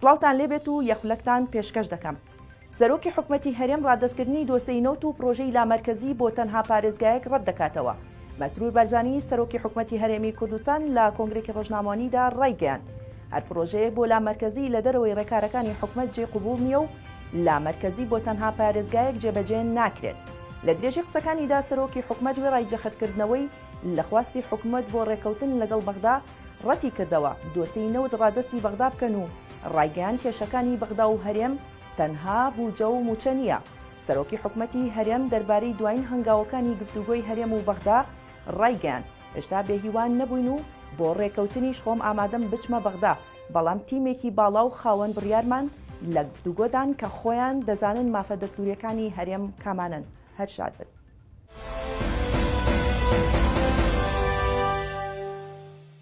سڵاوتان لێبێت و یەخولەکتان پێشکەش دەکەم. سەرۆکی حکومەتی هەرێم ڕادەستکردنی دۆسیەی نەوت و پرۆژەی لامەرکەزی بۆ تەنها پارێزگایەک ڕەتدەکاتەوە. مەسرور بارزانی سەرۆکی حکومەتی هەرێمی کوردستان لە کۆنگرێکی ڕۆژنامەوانیدا ڕایگەیاند هەر پرۆژەیەک بۆ لامەرکەزی لە دەرەوەی ڕێکارەکانی حکومەت جێقوبوڵ نییە و لامەرکەزی بۆ تەنها پارێزگایەک جێبەجێ ناکرێت. لە درێژی قسەکانیدا سەرۆکی حکومەت وێ ڕایجەختکردنەوەی لە خواستی حکومەت بۆ ڕێکەوتن لەگەڵ بەغدا ڕەتی کردەوە دۆسیەی نەوت ڕادەستی بەغدا بکەن و ڕایگەیان کێشەکانی بەغدا و هەرێم تەنها بووجە و موچە نییە. سەرۆکی حکومەتی هەرێم دەربارەی دوایین هەنگاوەکانی گفتوگۆی هەرێم و بەغدا ڕایگەیان هێشتا بێهیوان نەبووین و بۆ ڕێکەوتنیش خۆم ئامادەم بچمە بەغدا، بەڵام تیمێکی باڵا و خاوەن بڕیارمان لە گفتوگۆدان کە خۆیان دەزانن مافە دەستوریەکانی هەرێم کامانن. هەر شاد بن.